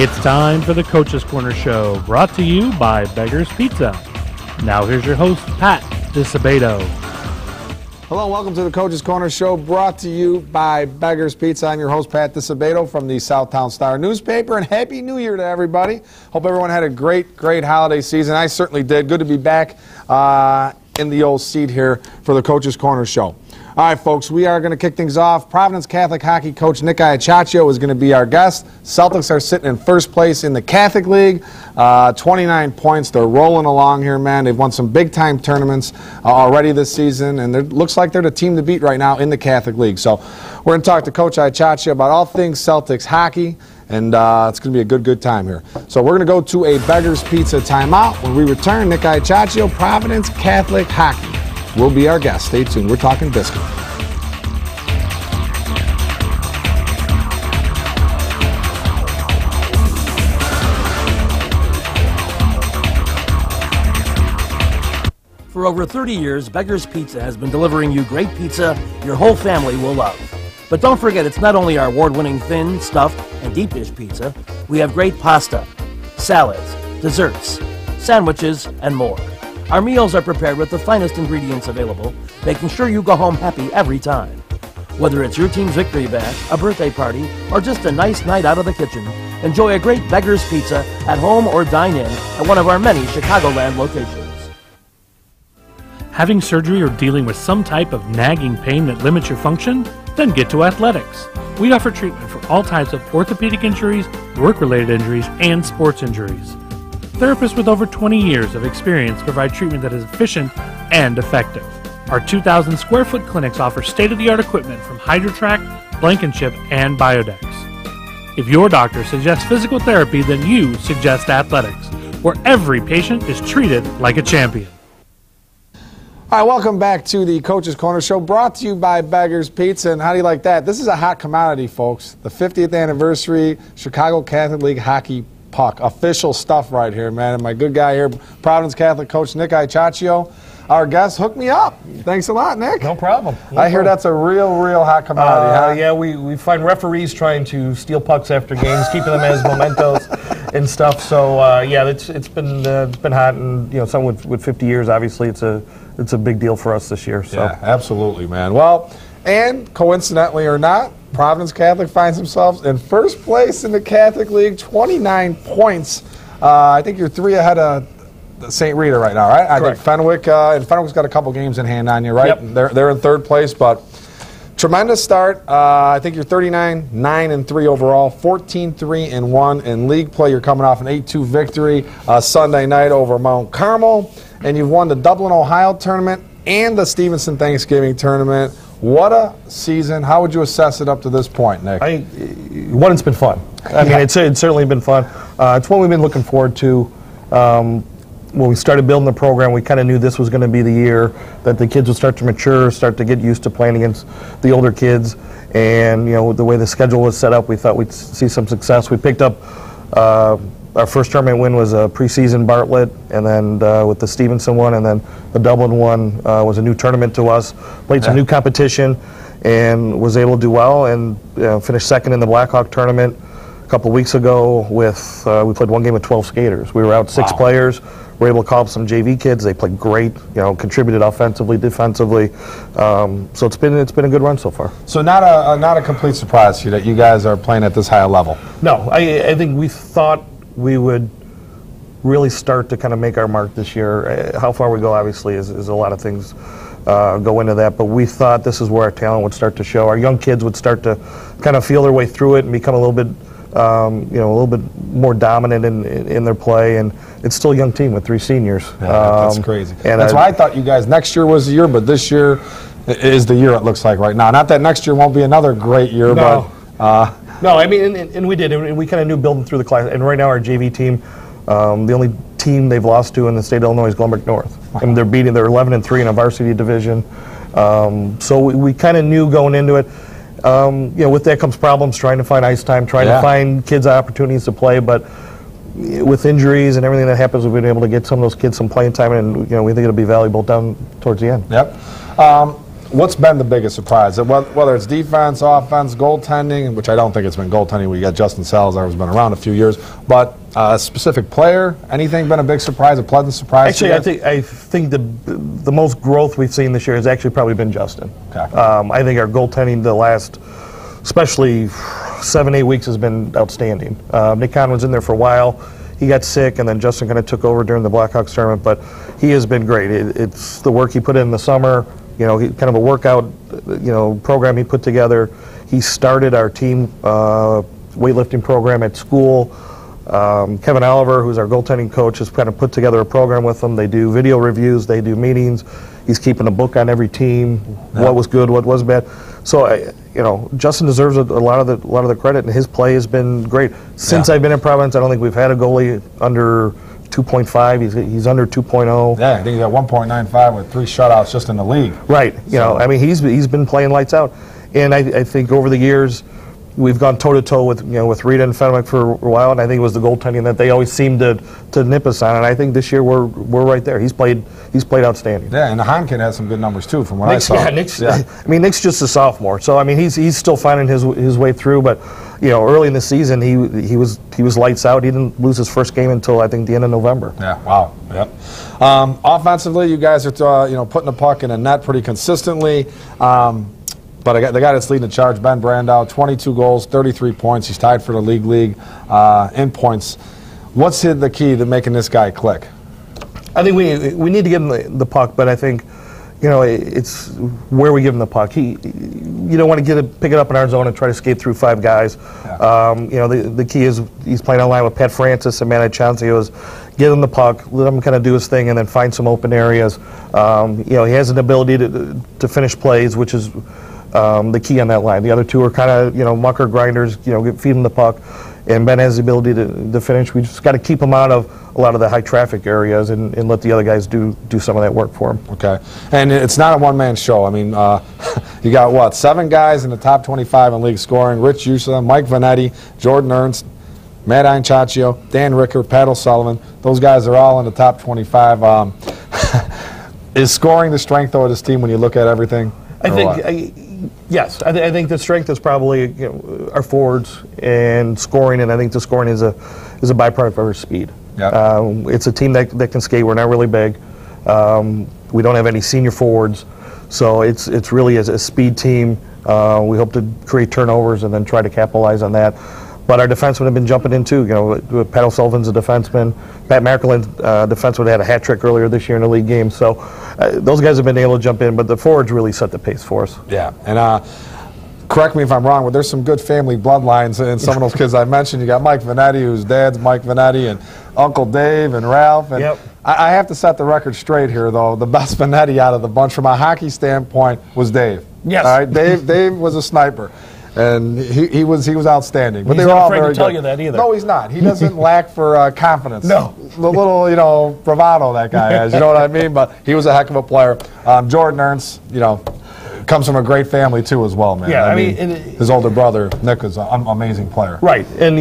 It's time for the Coach's Corner Show, brought to you by Beggar's Pizza. Now here's your host, Pat DiSabato. Hello, welcome to the Coach's Corner Show, brought to you by Beggar's Pizza. I'm your host, Pat DiSabato from the Southtown Star newspaper, and Happy New Year to everybody. Hope everyone had a great holiday season. I certainly did. Good to be back in the old seat here for the Coach's Corner Show. All right, folks, we are going to kick things off. Providence Catholic hockey coach Nick Iacaccio is going to be our guest. Celtics are sitting in first place in the Catholic League, 29 points. They're rolling along here, man. They've won some big-time tournaments already this season, and it looks like they're the team to beat right now in the Catholic League. So we're going to talk to Coach Iacaccio about all things Celtics hockey, and it's going to be a good time here. So we're going to go to a Beggar's Pizza timeout. When we return, Nick Iacaccio, Providence Catholic hockey will be our guest. Stay tuned. We're talking biscuit. For over 30 years, Beggar's Pizza has been delivering you great pizza your whole family will love. But don't forget, it's not only our award-winning thin, stuffed, and deep dish pizza. We have great pasta, salads, desserts, sandwiches, and more. Our meals are prepared with the finest ingredients available, making sure you go home happy every time. Whether it's your team's victory bash, a birthday party, or just a nice night out of the kitchen, enjoy a great Beggar's Pizza at home or dine in at one of our many Chicagoland locations. Having surgery or dealing with some type of nagging pain that limits your function? Then get to Athletics. We offer treatment for all types of orthopedic injuries, work-related injuries, and sports injuries. Therapists with over 20 years of experience provide treatment that is efficient and effective. Our 2,000 square foot clinics offer state-of-the-art equipment from HydroTrack, Blankenship, and Biodex. If your doctor suggests physical therapy, then you suggest Athletics, where every patient is treated like a champion. All right, welcome back to the Coach's Corner Show, brought to you by Beggar's Pizza. And how do you like that? This is a hot commodity, folks. The 50th anniversary Chicago Catholic League hockey puck. Official stuff right here, man. And my good guy here, Providence Catholic coach Nick Iacaccio, our guest, hooked me up. Thanks a lot, Nick. No problem. I hear that's a real hot commodity, huh? Yeah, we find referees trying to steal pucks after games, keeping them as mementos and stuff. So yeah, it's been hot, and you know, something with 50 years, obviously, it's a big deal for us this year. So. Yeah, absolutely, man. Well, and coincidentally or not, Providence Catholic finds themselves in first place in the Catholic League, 29 points. I think you're 3 ahead of St. Rita right now, right? I think Fenwick, and Fenwick's got a couple games in hand on you, right? Yep. They're in third place, but tremendous start. I think you're 39, 9-3 overall, 14-3-1 in league play. You're coming off an 8-2 victory Sunday night over Mount Carmel, and you've won the Dublin, Ohio tournament and the Stevenson Thanksgiving tournament. What a season. How would you assess it up to this point, Nick? One, it's been fun. I mean, it's certainly been fun. It's one we've been looking forward to. When we started building the program, we kind of knew this was going to be the year that the kids would start to mature, start to get used to playing against the older kids. And, you know, the way the schedule was set up, we thought we'd see some success. We picked up our first tournament win was a preseason Bartlett, and then with the Stevenson one, and then the Dublin one was a new tournament to us. Played some new competition and was able to do well, and finished second in the Blackhawk tournament a couple weeks ago. With we played one game with 12 skaters. We were out 6 players. We were able to call up some JV kids. They played great. You know, contributed offensively, defensively. So it's been a good run so far. So not a complete surprise to you that you guys are playing at this high a level. No, I think we thought we would really start to kind of make our mark this year. How far we go, obviously, is a lot of things go into that, but we thought this is where our talent would start to show. Our young kids would start to kind of feel their way through it and become a little bit, a little bit more dominant in their play. And it's still a young team with 3 seniors. Yeah, that's crazy. And that's why I thought you guys next year was the year, but this year is the year it looks like right now. Not that next year won't be another great year, but. No, I mean, and we did, and we kind of knew building through the class. And right now, our JV team, the only team they've lost to in the state of Illinois is Glenbrook North, and they're 11-3 in a varsity division. So we kind of knew going into it. With that comes problems trying to find ice time, trying to find kids opportunities to play. But with injuries and everything that happens, we've been able to get some of those kids some playing time, and we think it'll be valuable down towards the end. Yep. What's been the biggest surprise? Whether it's defense, offense, goaltending, which I don't think it's been goaltending. We got Justin Salazar, who's been around a few years, but a specific player, anything been a big surprise, a pleasant surprise? Actually, I think the most growth we've seen this year has actually probably been Justin. Okay. I think our goaltending the last, especially 7-8 weeks, has been outstanding. Nick Conn was in there for a while. He got sick, and then Justin kind of took over during the Blackhawks tournament, but he has been great. It's the work he put in the summer. Kind of a workout, program he put together. He started our team weightlifting program at school. Kevin Oliver, who's our goaltending coach, has kind of put together a program with them. They do video reviews, they do meetings. He's keeping a book on every team, what was good, what was bad. So, Justin deserves a lot of the credit, and his play has been great. Since I've been in Providence, I don't think we've had a goalie under 2.5. He's under 2.0. Yeah, I think he's at 1.95 with 3 shutouts just in the league. Right. He's been playing lights out, and I think over the years we've gone toe to toe with Rita and Fenwick for a while, and I think it was the goaltending that they always seemed to nip us on, and I think this year we're right there. He's played outstanding. Yeah, and the Hahn kid has some good numbers too, from what I saw. Yeah, Nick's just a sophomore, so he's still finding his way through, but. Early in the season, he was lights out. He didn't lose his first game until I think the end of November. Yeah. Wow. Yep. Offensively, you guys are putting the puck in a net pretty consistently. But the guy that's leading the charge, Ben Brandow, 22 goals, 33 points. He's tied for the league in points. What's the key to making this guy click? I think we need to give him the puck, but I think. It's where we give him the puck. You don't want to pick it up in our zone and try to skate through 5 guys. Yeah. The key is he's playing online with Pat Francis and Matt Chancios. Get him the puck, let him kind of do his thing, and then find some open areas. He has an ability to finish plays, which is the key on that line. The other two are kind of mucker grinders. Feed him the puck, and Ben has the ability to finish. We just got to keep him out of a lot of the high traffic areas and let the other guys do some of that work for him. Okay, and it's not a one-man show. I mean, you got 7 guys in the top 25 in league scoring: Rich Usa, Mike Vanetti, Jordan Ernst, Marian, Dan Ricker, Pat O'Sullivan. Those guys are all in the top 25. Is scoring the strength of this team when you look at everything? Yes, I think the strength is probably our forwards and scoring, and I think the scoring is a byproduct of our speed. Yep. It's a team that can skate. We're not really big. We don't have any senior forwards, so it's really a speed team. We hope to create turnovers and then try to capitalize on that. But our defensemen have been jumping in too. Pat O'Sullivan's a defenseman. Pat Merkelin, defenseman, had a hat trick earlier this year in a league game. So those guys have been able to jump in, but the forwards really set the pace for us. Yeah, and correct me if I'm wrong, but there's some good family bloodlines in some of those kids I mentioned. You got Mike Vanetti, whose dad's Mike Vanetti, and Uncle Dave and Ralph. And yep. I have to set the record straight here, though. The best Vanetti out of the bunch from a hockey standpoint was Dave. Yes. All right, Dave was a sniper. And he was outstanding. But he's they were not all afraid very to tell good. You that either. No, he's not. He doesn't lack for confidence. No. The little, bravado that guy has. You know what I mean? But he was a heck of a player. Jordan Ernst, comes from a great family too as well, man. Yeah, I mean his older brother Nick is an amazing player. Right, and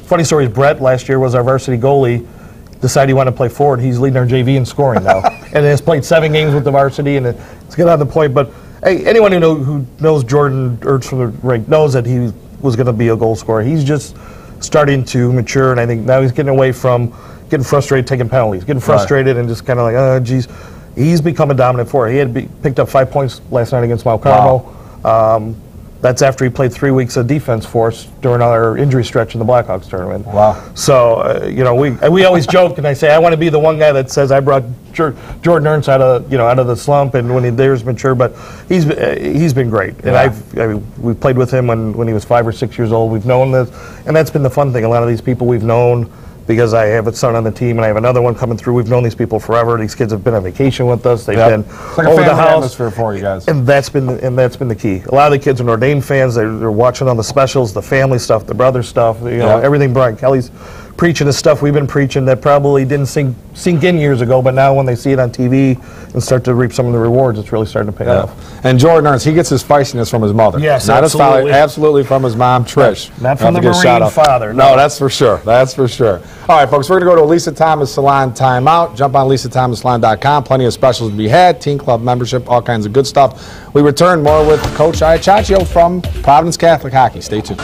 funny story is Brett last year was our varsity goalie. Decided he wanted to play forward. He's leading our JV in scoring now, and has played 7 games with the varsity, and it's good on the point. But hey, anyone who knows Jordan Ernst from the rink knows that he was going to be a goal scorer. He's just starting to mature, and I think now he's getting away from getting frustrated, taking penalties, getting frustrated, and just kind of like, oh, geez. He's become a dominant forward. He had picked up 5 points last night against Mount Carmel. Wow. That's after he played 3 weeks of defense for us during our injury stretch in the Blackhawks tournament. Wow. So, we always joke, and I say, I want to be the one guy that says I brought Jordan Ernst out of the slump, and when there's mature, but he's been great. And we've played with him when he was 5 or 6 years old. We've known this, and that's been the fun thing. A lot of these people we've known, because I have a son on the team and I have another one coming through. We've known these people forever. These kids have been on vacation with us. They've been it's like over a the house. Atmosphere for you guys. And that's been the key. A lot of the kids are Notre Dame fans. They're watching on the specials, the family stuff, the brother stuff. Everything Brian Kelly's preaching the stuff we've been preaching that probably didn't sink in years ago, but now when they see it on TV and start to reap some of the rewards, it's really starting to pay off. And Jordan Ernst, he gets his feistiness from his mother. Yes, not absolutely. His father, absolutely from his mom, Trish. Not from the Marine father. No, that's for sure. That's for sure. All right, folks, we're going to go to Lisa Thomas Salon timeout. Jump on lisathomassalon.com. Plenty of specials to be had. Teen club membership, all kinds of good stuff. We return more with Coach Iacaccio from Providence Catholic Hockey. Stay tuned.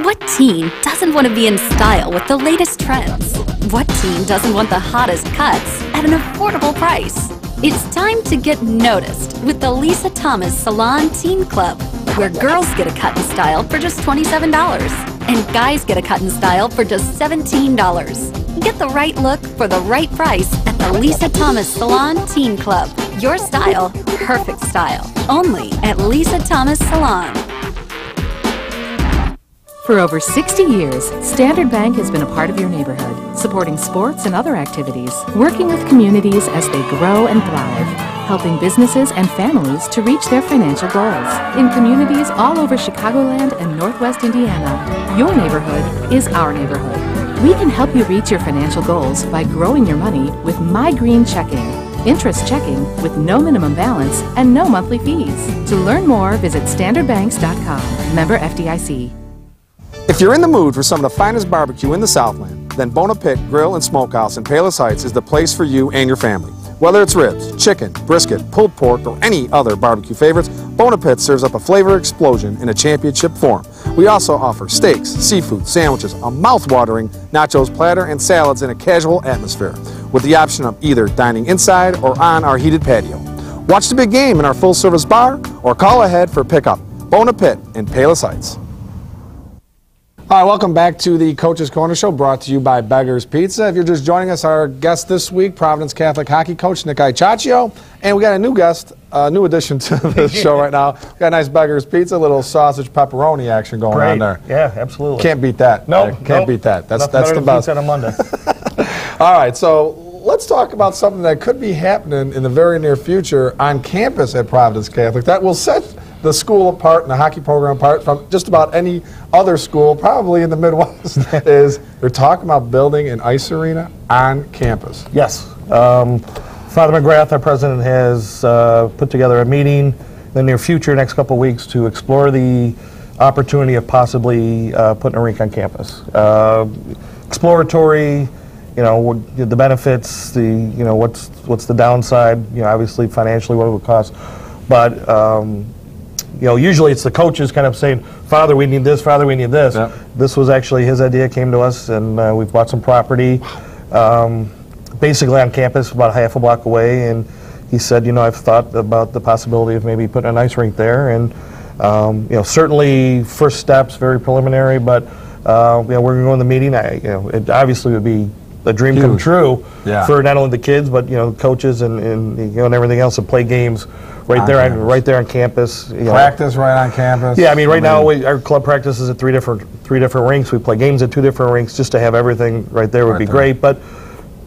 What teen doesn't want to be in style with the latest trends? What teen doesn't want the hottest cuts at an affordable price? It's time to get noticed with the Lisa Thomas Salon Teen Club, where girls get a cut and style for just $27 and guys get a cut and style for just $17. Get the right look for the right price at the Lisa Thomas Salon Teen Club. Your style, perfect style. Only at Lisa Thomas Salon. For over 60 years, Standard Bank has been a part of your neighborhood, supporting sports and other activities, working with communities as they grow and thrive, helping businesses and families to reach their financial goals. In communities all over Chicagoland and Northwest Indiana, your neighborhood is our neighborhood. We can help you reach your financial goals by growing your money with My Green Checking. Interest checking with no minimum balance and no monthly fees. To learn more, visit standardbanks.com. Member FDIC. If you're in the mood for some of the finest barbecue in the Southland, then Bona Pit Grill and Smokehouse in Palos Heights is the place for you and your family. Whether it's ribs, chicken, brisket, pulled pork, or any other barbecue favorites, Bona Pit serves up a flavor explosion in a championship form. We also offer steaks, seafood, sandwiches, a mouth-watering nachos platter, and salads in a casual atmosphere, with the option of either dining inside or on our heated patio. Watch the big game in our full-service bar, or call ahead for pickup. Bona Pit in Palos Heights. All right, welcome back to the Coach's Corner Show, brought to you by Beggar's Pizza. If you're just joining us, our guest this week, Providence Catholic hockey coach Nick Iacaccio, and we got a new guest, a new addition to the show right now. We got a nice Beggar's Pizza, a little sausage pepperoni action going on there. Yeah, absolutely. Can't beat that. Can't beat that. That's the best. On a Monday. All right, so let's talk about something that could be happening in the very near future on campus at Providence Catholic that will set the school apart and the hockey program apart from just about any other school, probably in the Midwest, is they're talking about building an ice arena on campus. Yes. Father McGrath, our president, has put together a meeting in the near future, next couple of weeks, to explore the opportunity of possibly putting a rink on campus. Exploratory, the benefits, what's the downside, obviously financially what it would cost, but usually it's the coaches kind of saying, Father, we need this, Father, we need this. Yep. This was actually his idea, came to us, and we've bought some property basically on campus, about half a block away, and he said, I've thought about the possibility of maybe putting an ice rink there, and certainly first steps, very preliminary, but we're going to go in the meeting. It obviously would be a dream come true for not only the kids, but coaches and everything else to play games right there on campus. Practice right on campus. Yeah, I mean, right now our club practices at three different rinks. We play games at 2 different rinks. Just to have everything right there would be great. But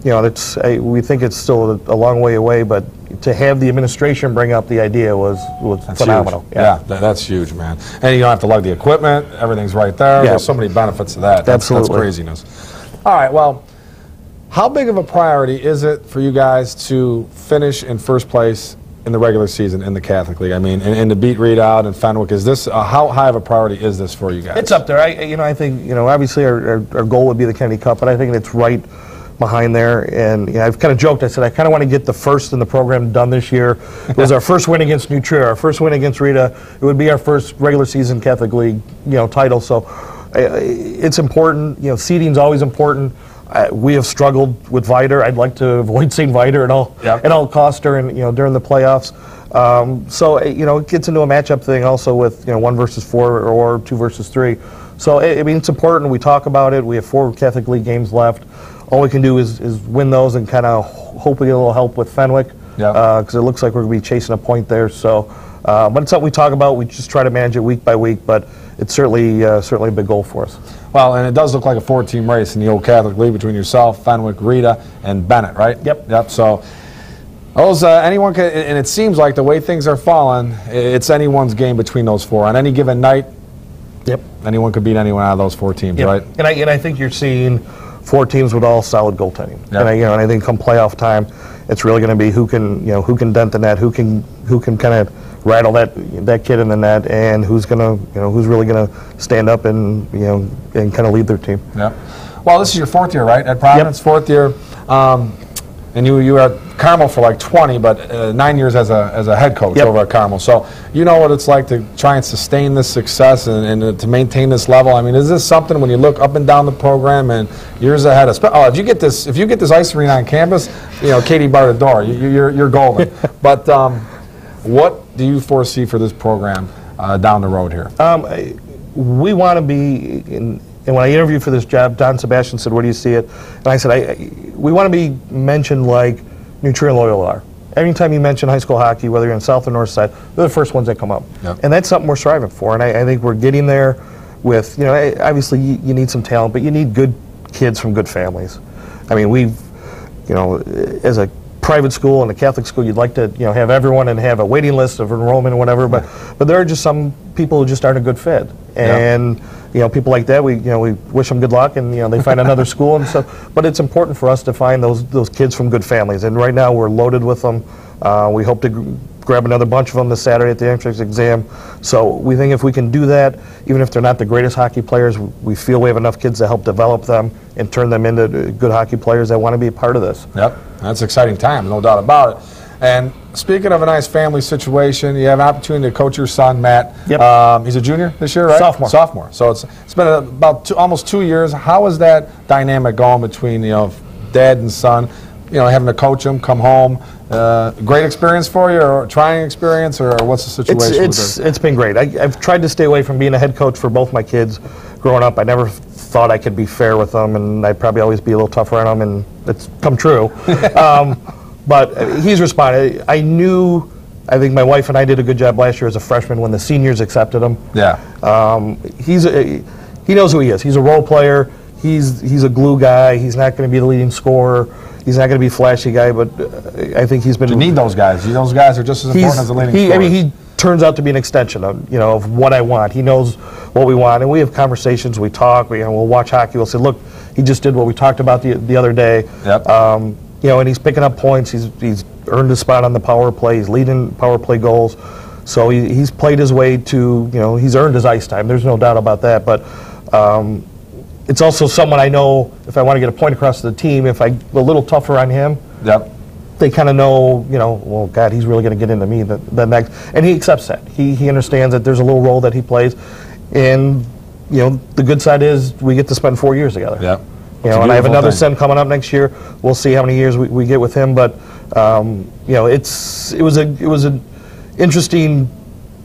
we think it's still a long way away. But to have the administration bring up the idea was phenomenal. Huge. Yeah, that's huge, man. And you don't have to lug the equipment. Everything's right there. Yeah. There's so many benefits to that. Absolutely. That's craziness. All right, well, how big of a priority is it for you guys to finish in first place in the regular season in the Catholic League? I mean, and to beat Readout and Fenwick, is this how high of a priority is this for you guys? It's up there. I think obviously our goal would be the Kennedy Cup, but I think it's right behind there. And I've kind of joked. I said I kind of want to get the first in the program done this year. It was our first win against New Trier, our first win against Rita. It would be our first regular season Catholic League title. So it's important. Seeding's always important. We have struggled with Viter. I'd like to avoid seeing Viter at all costs during the playoffs. So it gets into a matchup thing also with 1 versus 4 or 2 versus 3. So it's important. We talk about it. We have 4 Catholic League games left. All we can do is win those and kind of hope we get a little help with Fenwick because it looks like we're going to be chasing a point there. So, but it's something we talk about. We just try to manage it week by week, but it's certainly a big goal for us. Well, and it does look like a 4-team race in the old Catholic League between yourself, Fenwick, Rita, and Bennett, right? Yep. So those anyone can, and it seems like the way things are falling, it's anyone's game between those four. On any given night, anyone could beat anyone out of those 4 teams, right? And I think you're seeing 4 teams with all solid goaltending. Yep. And I think come playoff time, it's really going to be who can dent the net, who can kind of rattle that kid in the net, and who's really going to stand up and and kind of lead their team. Yeah. Well, this is your 4th year, right? At Providence, 4th year. And you were at Carmel for like 20, but 9 years as a head coach over at Carmel. So you know what it's like to try and sustain this success and to maintain this level. I mean, is this something when you look up and down the program and years ahead of? Oh, if you get this ice arena on campus, Katie barred the door. You're golden. But what do you foresee for this program down the road here? We want to be And when I interviewed for this job, Don Sebastian said, "Where do you see it?" And I said, "We want to be mentioned like New Trier and Loyola are. Anytime you mention high school hockey, whether you're on South or North Side, they're the first ones that come up." Yep. And that's something we're striving for. And I think we're getting there with, obviously you need some talent, but you need good kids from good families. I mean, we've, as a private school and a Catholic school, you'd like to, have everyone and have a waiting list of enrollment or whatever, but there are just some people who just aren't a good fit. And people like that, we wish them good luck, and they find another school and stuff. But it's important for us to find those kids from good families. And right now we're loaded with them. We hope to grab another bunch of them this Saturday at the entrance exam. So we think if we can do that, even if they're not the greatest hockey players, we feel we have enough kids to help develop them and turn them into good hockey players that want to be a part of this. Yep, that's exciting times, no doubt about it. And speaking of a nice family situation, you have an opportunity to coach your son, Matt. Yep. He's a junior this year, right? Sophomore. So it's been about almost 2 years. How is that dynamic going between dad and son? Having to coach him, come home. Great experience for you, or trying experience, or what's the situation? It's been great. I've tried to stay away from being a head coach for both my kids. Growing up, I never thought I could be fair with them, and I'd probably always be a little tougher on them, and it's come true. But he's responded. I think my wife and I did a good job last year as a freshman when the seniors accepted him. Yeah. He knows who he is. He's a role player. He's a glue guy. He's not going to be the leading scorer. He's not going to be a flashy guy, but I think he's been. You need those guys. Those guys are just as important as the leading scorer. I mean, he turns out to be an extension of what I want. He knows what we want, and we have conversations. We talk. We'll watch hockey. We'll say, look, he just did what we talked about the other day. Yep. And he's picking up points. He's earned a spot on the power play. He's leading power play goals. So he's played his way to, he's earned his ice time. There's no doubt about that. But it's also someone I know, if I want to get a point across to the team, if I'm a little tougher on him, they kind of know, well, God, he's really going to get into me the next. And he accepts that. He understands that there's a little role that he plays. And, the good side is we get to spend 4 years together. Yep. And I have another son coming up next year. We'll see how many years we get with him. But, it was an interesting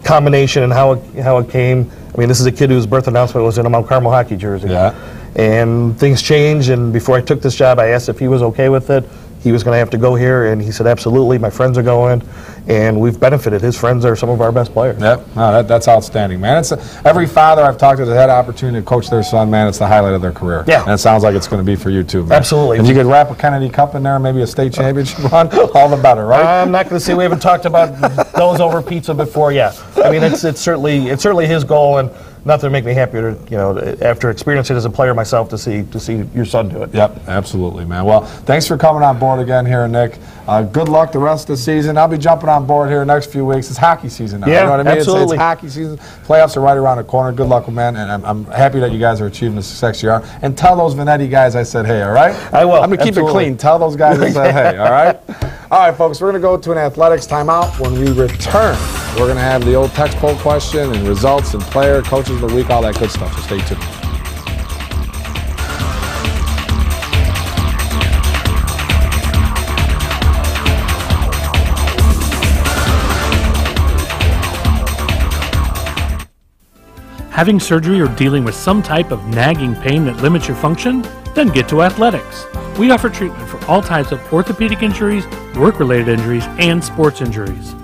combination and how it came. I mean, this is a kid whose birth announcement was in a Mount Carmel hockey jersey. Yeah. And things changed, and before I took this job, I asked if he was okay with it. He was going to have to go here, and he said, absolutely, my friends are going, and we've benefited. His friends are some of our best players. Yep, no, that's outstanding, man. Every father I've talked to that had an opportunity to coach their son, man, it's the highlight of their career. Yeah. And it sounds like it's going to be for you, too, man. Absolutely. If you could wrap a Kennedy Cup in there, maybe a state championship run, all the better, right? I'm not going to say we haven't talked about those over pizza before yet. I mean, it's certainly his goal, and nothing to make me happier, after experiencing it as a player myself, to see your son do it. Yep, absolutely, man. Well, thanks for coming on board again here, Nick. Good luck the rest of the season. I'll be jumping on board here next few weeks. It's hockey season now. Yeah, you know what I mean? absolutely. It's hockey season. Playoffs are right around the corner. Good luck, man. And I'm happy that you guys are achieving the success you are. And tell those Venetti guys I said hey, all right? I will. I'm going to keep it clean. Tell those guys I said hey, all right? All right, folks, we're going to go to an athletics timeout. When we return, we're going to have the old text poll question and results and player, coaches of the week, all that good stuff. So stay tuned. Having surgery or dealing with some type of nagging pain that limits your function? Then get to Athletics. We offer treatment for all types of orthopedic injuries, work-related injuries, and sports injuries.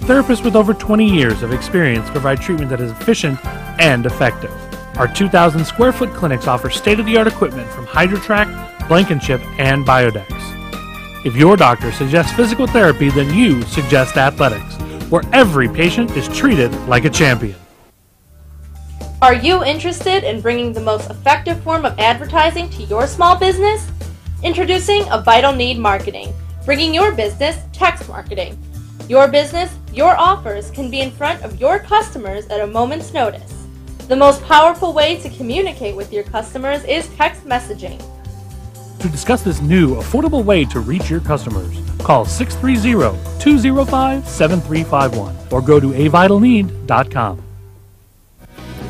Therapists with over 20 years of experience provide treatment that is efficient and effective. Our 2,000 square foot clinics offer state-of-the-art equipment from HydroTrack, Blankenship, and Biodex. If your doctor suggests physical therapy, then you suggest athletics, where every patient is treated like a champion. Are you interested in bringing the most effective form of advertising to your small business? Introducing A Vital Need Marketing, bringing your business text marketing. Your business, your offers can be in front of your customers at a moment's notice. The most powerful way to communicate with your customers is text messaging. To discuss this new, affordable way to reach your customers, call 630-205-7351 or go to avitalneed.com.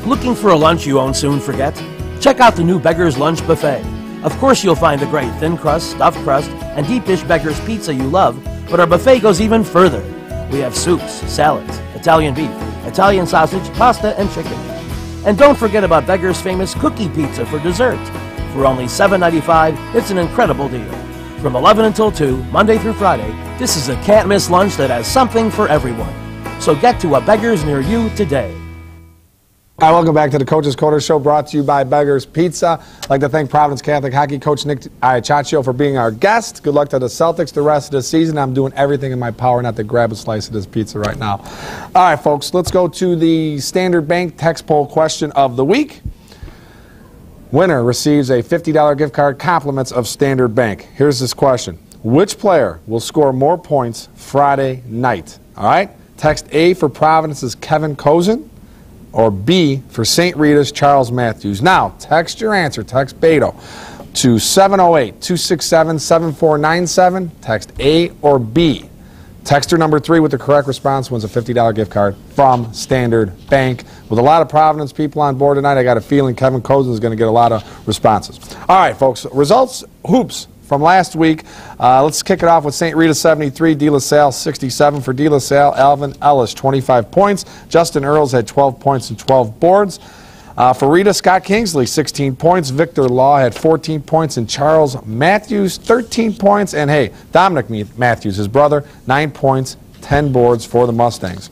Looking for a lunch you won't soon forget? Check out the new Beggar's Lunch Buffet. Of course you'll find the great thin crust, stuffed crust, and deep dish Beggar's pizza you love, but our buffet goes even further. We have soups, salads, Italian beef, Italian sausage, pasta, and chicken. And don't forget about Beggar's famous cookie pizza for dessert. For only $7.95, it's an incredible deal. From 11 until 2, Monday through Friday, this is a can't-miss lunch that has something for everyone. So get to a Beggar's near you today. Hi, welcome back to the Coach's Corner Show, brought to you by Beggar's Pizza. I'd like to thank Providence Catholic Hockey Coach Nick Iacaccio for being our guest. Good luck to the Celtics the rest of the season. I'm doing everything in my power not to grab a slice of this pizza right now. All right, folks, let's go to the Standard Bank text poll question of the week. Winner receives a $50 gift card, compliments of Standard Bank. Here's this question. Which player will score more points Friday night? All right, text A for Providence's Kevin Kozin, or B for St. Rita's Charles Matthews. Now, text your answer, text Beto, to 708-267-7497. Text A or B. Texter number 3 with the correct response wins a $50 gift card from Standard Bank. With a lot of Providence people on board tonight, I got a feeling Kevin Kozin is going to get a lot of responses. All right, folks, results, hoops from last week. Let's kick it off with St. Rita 73, De La Salle 67. For De La Salle, Alvin Ellis 25 points. Justin Earls had 12 points and 12 boards. For Rita, Scott Kingsley 16 points. Victor Law had 14 points, and Charles Matthews 13 points. And hey, Dominic Matthews, his brother, 9 points, 10 boards for the Mustangs.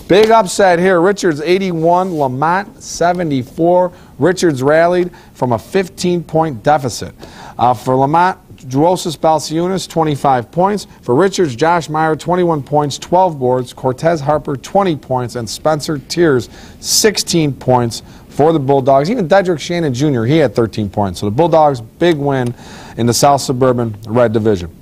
Big upset here. Richards 81, Lamont 74. Richards rallied from a 15-point deficit. For Lamont, Druosis Balciunas, 25 points. For Richards, Josh Meyer, 21 points, 12 boards. Cortez Harper, 20 points. And Spencer Tiers, 16 points for the Bulldogs. Even Dedrick Shannon Jr., he had 13 points. So the Bulldogs, big win in the South Suburban Red Division.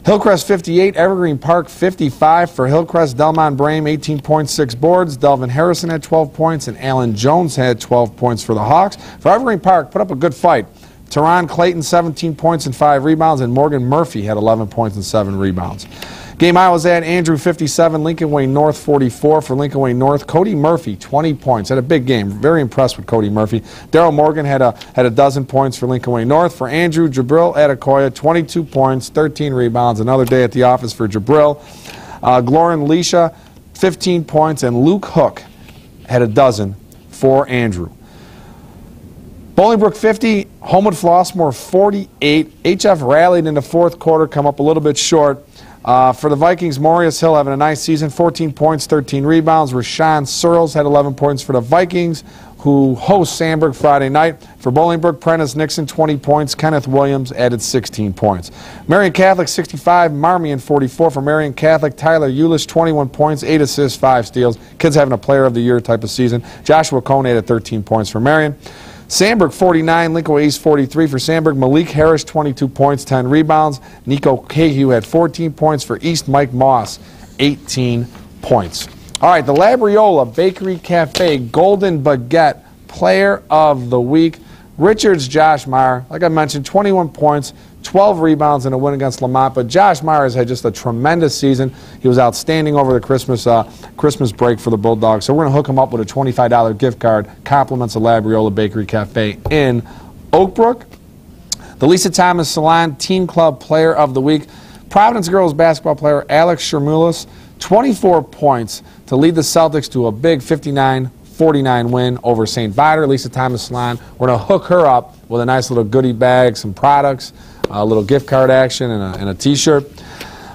Hillcrest 58, Evergreen Park 55. For Hillcrest, Delmon Brame 18.6 boards. Delvin Harrison had 12 points, and Alan Jones had 12 points for the Hawks. For Evergreen Park, put up a good fight. Teron Clayton 17 points and 5 rebounds, and Morgan Murphy had 11 points and 7 rebounds. Game I was at, Andrew 57, Lincoln Way North 44. For Lincoln Way North, Cody Murphy 20 points. Had a big game. Very impressed with Cody Murphy. Daryl Morgan had a dozen points for Lincoln Way North. For Andrew, Jabril Adekoya 22 points, 13 rebounds. Another day at the office for Jabril. Glorin Leisha 15 points, and Luke Hook had a dozen for Andrew. Bolingbrook 50, Homewood Flossmoor 48. HF rallied in the fourth quarter, come up a little bit short. For the Vikings, Maurice Hill having a nice season, 14 points, 13 rebounds. Rashawn Searles had 11 points for the Vikings, who host Sandburg Friday night. For Bolingbrook, Prentice Nixon, 20 points. Kenneth Williams added 16 points. Marian Catholic, 65. Marmion, 44. For Marian Catholic, Tyler Eulish, 21 points, 8 assists, 5 steals. Kid's having a player of the year type of season. Joshua Cone added 13 points for Marion. Sandburg 49, Lincoln Way East 43. For Sandburg, Malik Harris 22 points, 10 rebounds. Nico Cahew had 14 points. For East, Mike Moss 18 points. All right, the Labriola Bakery Cafe Golden Baguette Player of the Week. Richards Josh Meyer, like I mentioned, 21 points, 12 rebounds in a win against Lamont. But Josh Meyer has had just a tremendous season. He was outstanding over the Christmas break for the Bulldogs. So we're going to hook him up with a $25 gift card. Compliments of Labriola Bakery Cafe in Oak Brook. The Lisa Thomas Salon Team Club Player of the Week. Providence girls basketball player Alex Shermulis, 24 points to lead the Celtics to a big 59-49 win over St. Viator. Lisa Thomas Salon, we're going to hook her up with a nice little goodie bag, some products, a little gift card action, and a T-shirt.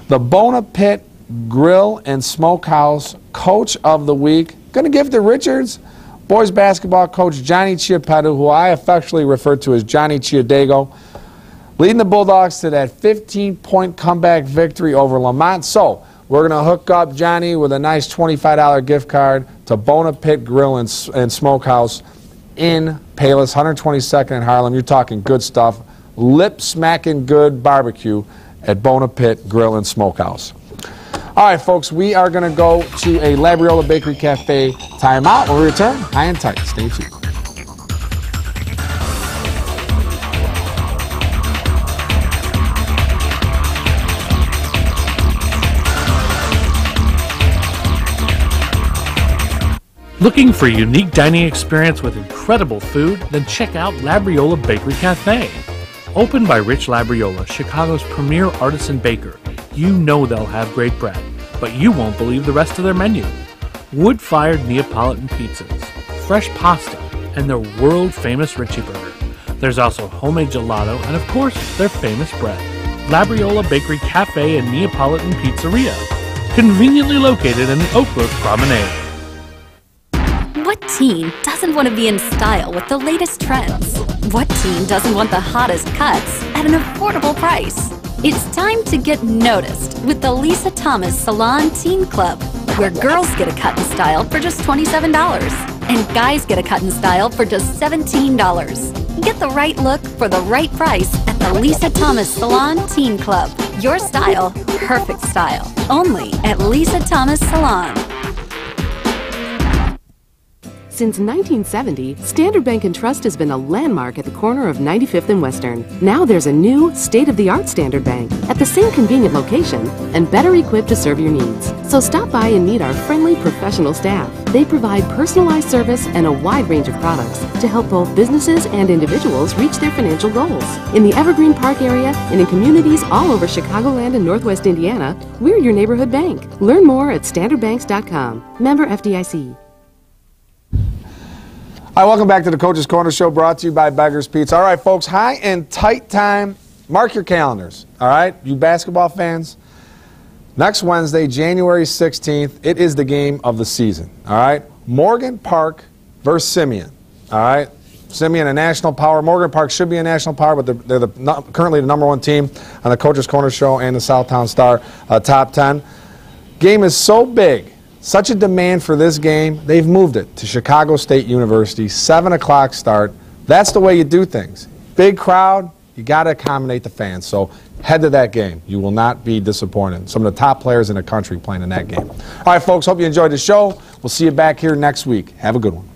The Bona Pit Grill and Smokehouse Coach of the Week. Going to give to Richards boys basketball coach Johnny Chiapetto, who I affectionately refer to as Johnny Chiadago, leading the Bulldogs to that 15-point comeback victory over Lamont. So we're going to hook up Johnny with a nice $25 gift card to Bona Pit Grill and Smokehouse in Palos, 122nd and Harlem. You're talking good stuff. Lip-smacking good barbecue at Bona Pit Grill and Smokehouse. All right, folks, we are going to go to a Labriola Bakery Cafe timeout. When we return, high and tight. Stay tuned. Looking for a unique dining experience with incredible food? Then check out Labriola Bakery Cafe. Opened by Rich Labriola, Chicago's premier artisan baker, you know they'll have great bread, but you won't believe the rest of their menu. Wood-fired Neapolitan pizzas, fresh pasta, and their world-famous Richie Burger. There's also homemade gelato and, of course, their famous bread. Labriola Bakery Cafe and Neapolitan Pizzeria, conveniently located in the Oak Brook Promenade. What teen doesn't want to be in style with the latest trends? What teen doesn't want the hottest cuts at an affordable price? It's time to get noticed with the Lisa Thomas Salon Teen Club, where girls get a cut in style for just $27 and guys get a cut in style for just $17. Get the right look for the right price at the Lisa Thomas Salon Teen Club. Your style, perfect style. Only at Lisa Thomas Salon. Since 1970, Standard Bank & Trust has been a landmark at the corner of 95th and Western. Now there's a new, state-of-the-art Standard Bank at the same convenient location and better equipped to serve your needs. So stop by and meet our friendly professional staff. They provide personalized service and a wide range of products to help both businesses and individuals reach their financial goals. In the Evergreen Park area and in communities all over Chicagoland and Northwest Indiana, we're your neighborhood bank. Learn more at standardbanks.com. Member FDIC. All right, welcome back to the Coach's Corner Show, brought to you by Beggar's Pizza. All right, folks, high and tight time. Mark your calendars, all right? You basketball fans, next Wednesday, January 16th, it is the game of the season, all right? Morgan Park versus Simeon, all right? Simeon, a national power. Morgan Park should be a national power, but they're currently the #1 team on the Coach's Corner Show and the Southtown Star top 10. Game is so big. Such a demand for this game, they've moved it to Chicago State University, 7 o'clock start. That's the way you do things. Big crowd, you got to accommodate the fans. So head to that game. You will not be disappointed. Some of the top players in the country playing in that game. All right, folks, hope you enjoyed the show. We'll see you back here next week. Have a good one.